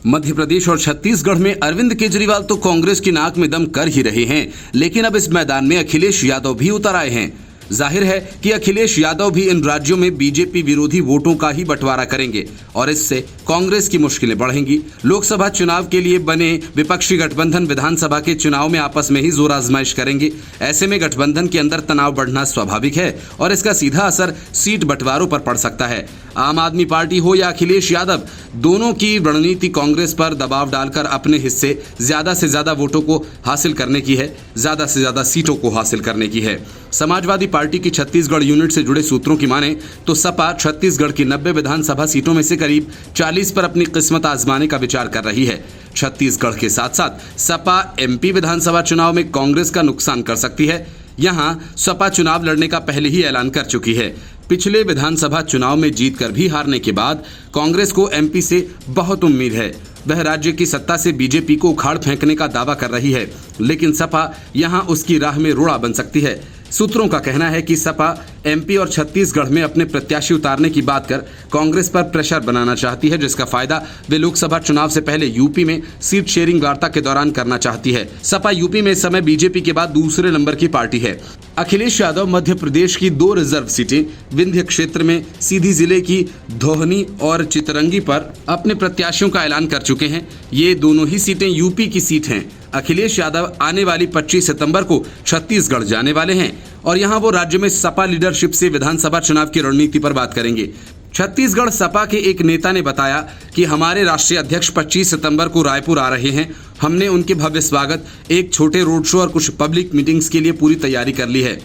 मध्य प्रदेश और छत्तीसगढ़ में अरविंद केजरीवाल तो कांग्रेस की नाक में दम कर ही रहे हैं, लेकिन अब इस मैदान में अखिलेश यादव भी उतर आए हैं। जाहिर है कि अखिलेश यादव भी इन राज्यों में बीजेपी विरोधी वोटों का ही बंटवारा करेंगे और इससे कांग्रेस की मुश्किलें बढ़ेंगी। लोकसभा चुनाव के लिए बने विपक्षी गठबंधन विधानसभा के चुनाव में आपस में ही जोर आजमाइश करेंगे। ऐसे में गठबंधन के अंदर तनाव बढ़ना स्वाभाविक है और इसका सीधा असर सीट बंटवारों पर पड़ सकता है। आम आदमी पार्टी हो या अखिलेश यादव, दोनों की रणनीति कांग्रेस पर दबाव डालकर अपने हिस्से ज्यादा से ज्यादा वोटों को हासिल करने की है, ज्यादा से ज्यादा सीटों को हासिल करने की है। समाजवादी पार्टी की छत्तीसगढ़ यूनिट से जुड़े सूत्रों की माने तो सपा छत्तीसगढ़ की 90 विधानसभा सीटों में से करीब 40 पर अपनी किस्मत आजमाने का विचार कर रही है। छत्तीसगढ़ के साथ साथ सपा एमपी विधानसभा चुनाव में कांग्रेस का नुकसान कर सकती है। यहां सपा चुनाव लड़ने का पहले ही ऐलान कर चुकी है। पिछले विधानसभा चुनाव में जीतकर भी हारने के बाद कांग्रेस को एमपी से बहुत उम्मीद है। वह राज्य की सत्ता से बीजेपी को उखाड़ फेंकने का दावा कर रही है, लेकिन सपा यहां उसकी राह में रोड़ा बन सकती है। सूत्रों का कहना है कि सपा एमपी और छत्तीसगढ़ में अपने प्रत्याशी उतारने की बात कर कांग्रेस पर प्रेशर बनाना चाहती है, जिसका फायदा वे लोकसभा चुनाव से पहले यूपी में सीट शेयरिंग वार्ता के दौरान करना चाहती है। सपा यूपी में इस समय बीजेपी के बाद दूसरे नंबर की पार्टी है। अखिलेश यादव मध्य प्रदेश की 2 रिजर्व सीटें विंध्य क्षेत्र में सीधी जिले की धोहनी और चितरंगी पर अपने प्रत्याशियों का ऐलान कर चुके हैं। ये दोनों ही सीटें यूपी की सीट हैं। अखिलेश यादव आने वाली 25 सितंबर को छत्तीसगढ़ जाने वाले हैं और यहां वो राज्य में सपा लीडरशिप से विधानसभा चुनाव की रणनीति पर बात करेंगे। छत्तीसगढ़ सपा के एक नेता ने बताया कि हमारे राष्ट्रीय अध्यक्ष 25 सितंबर को रायपुर आ रहे हैं। हमने उनके भव्य स्वागत, एक छोटे रोड शो और कुछ पब्लिक मीटिंग्स के लिए पूरी तैयारी कर ली है।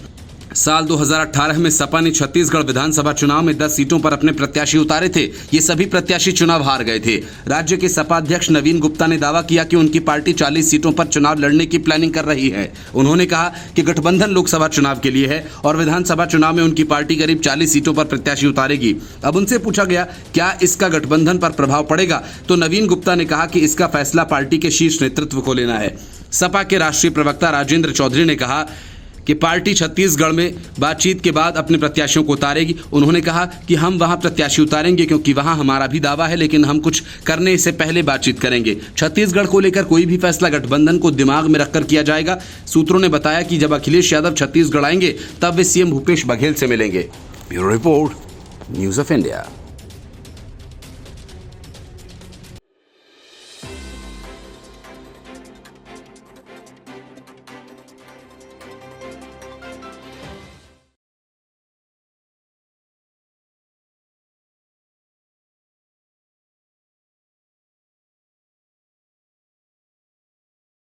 साल 2018 में सपा ने छत्तीसगढ़ विधानसभा चुनाव में 10 सीटों पर अपने प्रत्याशी उतारे थे। ये सभी प्रत्याशी चुनाव हार गए थे। राज्य के सपा अध्यक्ष नवीन गुप्ता ने दावा किया कि उनकी पार्टी 40 सीटों पर चुनाव लड़ने की प्लानिंग कर रही है। उन्होंने कहा कि गठबंधन लोकसभा चुनाव के लिए है और विधानसभा चुनाव में उनकी पार्टी करीब 40 सीटों पर प्रत्याशी उतारेगी। अब उनसे पूछा गया क्या इसका गठबंधन पर प्रभाव पड़ेगा, तो नवीन गुप्ता ने कहा कि इसका फैसला पार्टी के शीर्ष नेतृत्व को लेना है। सपा के राष्ट्रीय प्रवक्ता राजेंद्र चौधरी ने कहा कि पार्टी छत्तीसगढ़ में बातचीत के बाद अपने प्रत्याशियों को उतारेगी। उन्होंने कहा कि हम वहां प्रत्याशी उतारेंगे क्योंकि वहां हमारा भी दावा है, लेकिन हम कुछ करने से पहले बातचीत करेंगे। छत्तीसगढ़ को लेकर कोई भी फैसला गठबंधन को दिमाग में रखकर किया जाएगा। सूत्रों ने बताया कि जब अखिलेश यादव छत्तीसगढ़ आएंगे तब वे सीएम भूपेश बघेल से मिलेंगे। Bureau report, news of India.